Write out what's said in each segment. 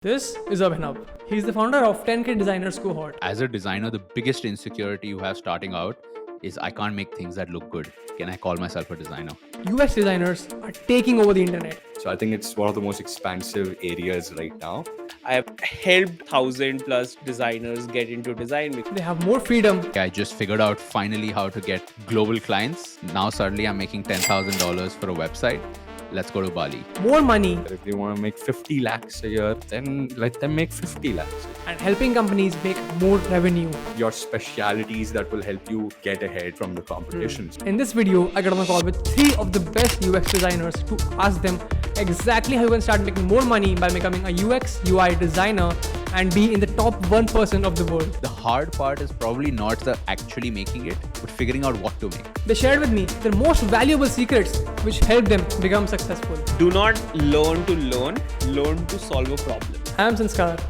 This is Abhinav. He's the founder of 10K Designers Cohort. As a designer, the biggest insecurity you have starting out is I can't make things that look good. Can I call myself a designer? UX designers are taking over the internet. So I think it's one of the most expansive areas right now. I have helped 1,000+ designers get into design. They have more freedom. I just figured out finally how to get global clients. Now suddenly I'm making $10,000 for a website. Let's go to Bali. More money. If they want to make 50 lakhs a year, then let them make 50 lakhs. And helping companies make more revenue. Your specialities that will help you get ahead from the competitions. In this video, I got on a call with 3 of the best UX designers to ask them exactly how you can start making more money by becoming a UX UI designer and be in the top 1% of the world. The hard part is probably not the actually making it, but figuring out what to make. They shared with me their most valuable secrets which helped them become successful. Do not learn to learn to solve a problem. I am Sanskar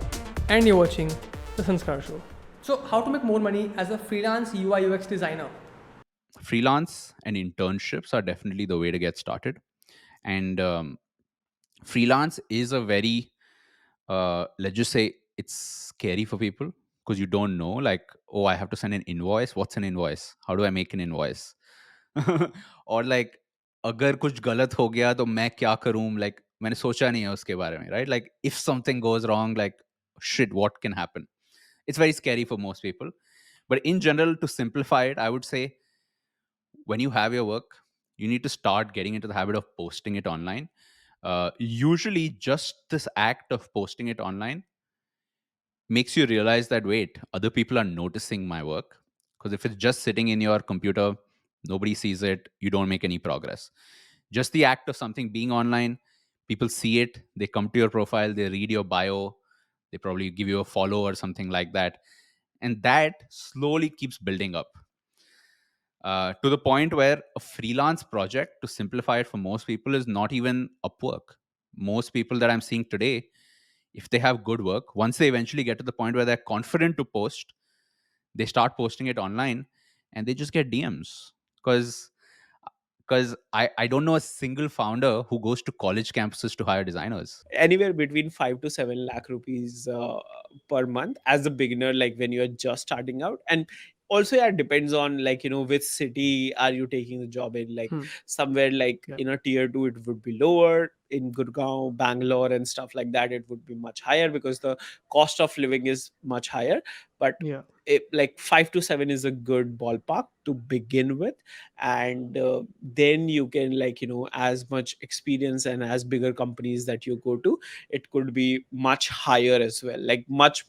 and you're watching The Sanskar Show. So, how to make more money as a freelance UI UX designer? Freelance and internships are definitely the way to get started. And freelance is a very, let's just say, it's scary for people because you don't know, like, oh, I have to send an invoice. What's an invoice? How do I make an invoice? और like अगर कुछ गलत हो गया तो मैं क्या करूं, like मैंने सोचा नहीं है उसके बारे में, right? Like if something goes wrong, like shit, what can happen? It's very scary for most people. But in general, to simplify it, I would say when you have your work, you need to start getting into the habit of posting it online. Usually just this act of posting it online makes you realize that wait, other people are noticing my work. Because if it's just sitting in your computer, nobody sees it, you don't make any progress. Just the act of something being online, people see it, they come to your profile, they read your bio, they probably give you a follow or something like that, and that slowly keeps building up to the point where a freelance project, to simplify it for most people, is not even Upwork. Most people that I'm seeing today, if they have good work, once they eventually get to the point where they're confident to post, they start posting it online and they just get DMs. Because I don't know a single founder who goes to college campuses to hire designers. Anywhere between 5 to 7 lakh rupees per month as a beginner, like when you're just starting out. And also, yeah, it depends on, like, which city are you taking the job in. Like somewhere like Yeah. in a tier 2, it would be lower. In Gurgaon, Bangalore and stuff like that, it would be much higher because the cost of living is much higher. But Yeah. like 5 to 7 is a good ballpark to begin with. And then you can, like, as much experience and as bigger companies that you go to, it could be much higher as well, like much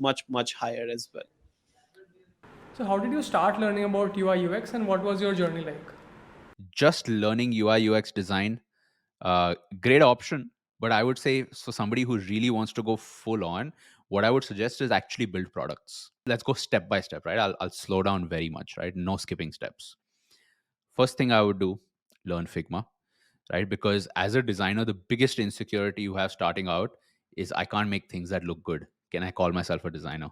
higher as well. So, how did you start learning about UI UX and what was your journey like? Just learning UI UX design, great option. But I would say for somebody who really wants to go full on, what I would suggest is actually build products. Let's go step by step, right? I'll slow down very much, right? No skipping steps. First thing I would do, learn Figma, right? Because as a designer, the biggest insecurity you have starting out is I can't make things that look good. Can I call myself a designer?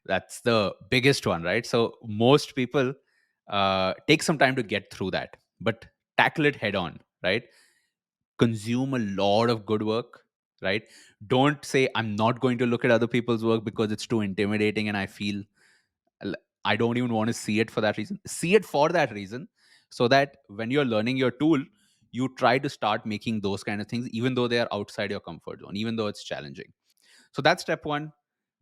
That's the biggest one, right? So most people take some time to get through that, but tackle it head on, right? Consume a lot of good work, right? Don't say I'm not going to look at other people's work because it's too intimidating and I feel I don't even want to see it for that reason. See it for that reason, so that when you're learning your tool, you try to start making those kind of things, even though they are outside your comfort zone, even though it's challenging. So that's step one.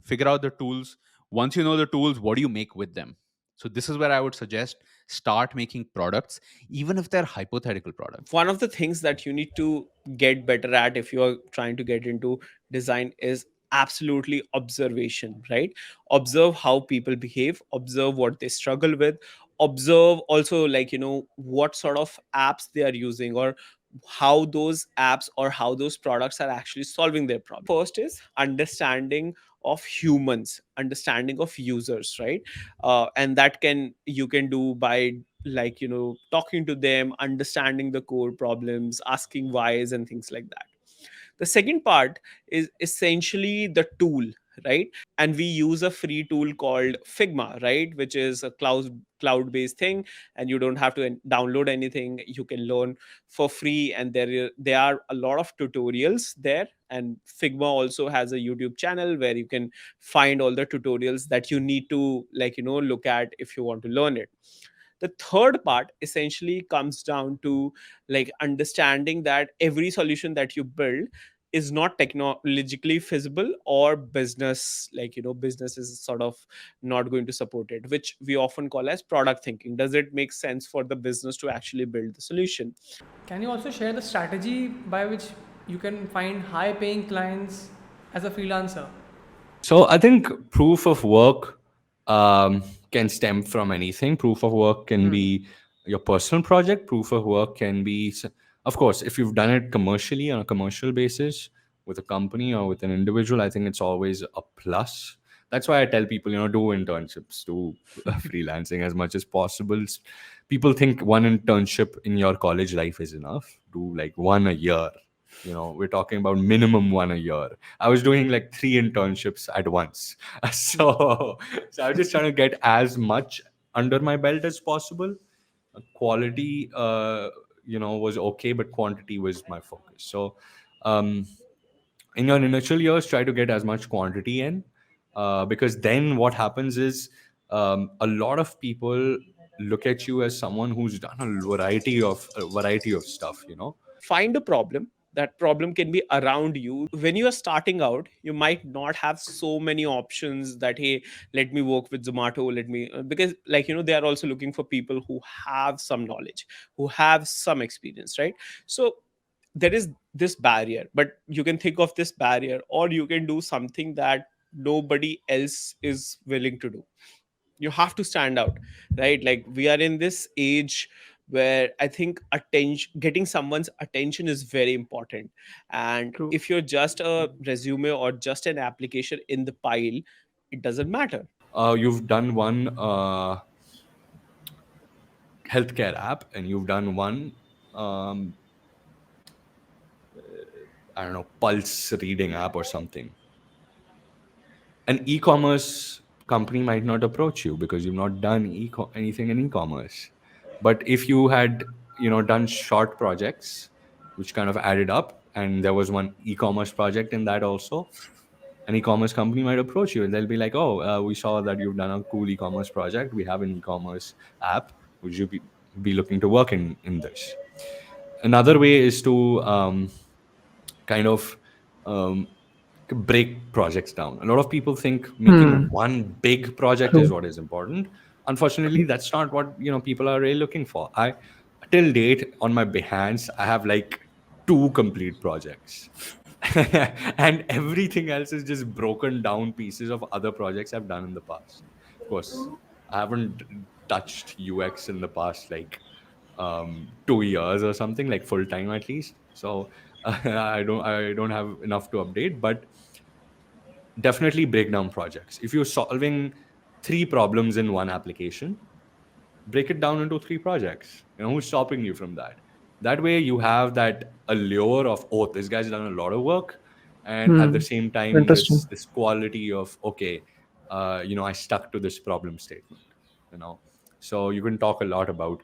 Figure out the tools. Once you know the tools, what do you make with them? So this is where I would suggest start making products, even if they're hypothetical products. One of the things that you need to get better at if you are trying to get into design is absolutely observation, right? Observe how people behave, observe what they struggle with, observe also, like, what sort of apps they are using, or how those apps or how those products are actually solving their problem. First is understanding of humans, understanding of users, right? And that you can do by, like, talking to them, understanding the core problems, asking whys and things like that. The second part is essentially the tool, right? And we use a free tool called Figma, right, which is a cloud based thing, and you don't have to download anything. You can learn for free, and there are a lot of tutorials there. And Figma also has a YouTube channel where you can find all the tutorials that you need to, like, look at if you want to learn it. The third part essentially comes down to like understanding that every solution that you build is not technologically feasible, or business, like, business is sort of not going to support it, which we often call as product thinking. Does it make sense for the business to actually build the solution? Can you also share the strategy by which you can find high paying clients as a freelancer? So I think proof of work can stem from anything. Proof of work can be your personal project. Proof of work can be, of course, if you've done it commercially on a commercial basis with a company or with an individual, I think it's always a plus. That's why I tell people, do internships, do freelancing as much as possible. People think one internship in your college life is enough. Do like one a year. We're talking about minimum one a year. I was doing like 3 internships at once. So I was just trying to get as much under my belt as possible. Quality, was okay, but quantity was my focus. So um, in your initial years, try to get as much quantity in, because then what happens is a lot of people look at you as someone who's done a variety of stuff. Find a problem. That problem can be around you. When you are starting out, you might not have so many options that, hey, let me work with Zomato, let me because, like, they are also looking for people who have some knowledge, who have some experience, right? So there is this barrier, but you can think of this barrier, or you can do something that nobody else is willing to do. You have to stand out, right? Like, we are in this age where I think attention, getting someone's attention is very important. And True. if you're just a resume or just an application in the pile, it doesn't matter. You've done one healthcare app, and you've done one I don't know, pulse reading app or something. An e-commerce company might not approach you because you've not done anything in e-commerce. But if you had done short projects which kind of added up, and there was one e-commerce project in that also, an e-commerce company might approach you and they'll be like, oh, we saw that you've done a cool e-commerce project, we have an e-commerce app, would you be looking to work in this? Another way is to kind of break projects down. A lot of people think making one big project is what is important. Unfortunately, that's not what people are really looking for. I till date on my Behance, I have like 2 complete projects. And everything else is just broken down pieces of other projects I've done in the past. Of course, I haven't touched UX in the past like 2 years or something, like full time at least. So I don't have enough to update, but definitely break down projects. If you're solving 3 problems in one application, break it down into 3 projects. Who's stopping you from that? That way you have that allure of, oh, this guy's done a lot of work, and at the same time this quality of, okay, I stuck to this problem statement. So you can talk a lot about,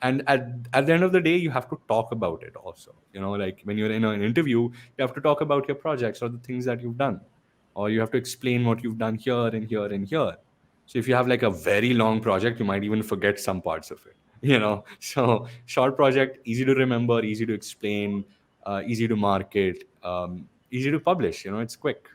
and at the end of the day, you have to talk about it also. Like when you're in an interview, you have to talk about your projects or the things that you've done, or you have to explain what you've done here and here and here. So if you have like a very long project, you might even forget some parts of it. So short project, easy to remember, easy to explain, easy to market, easy to publish. It's quick.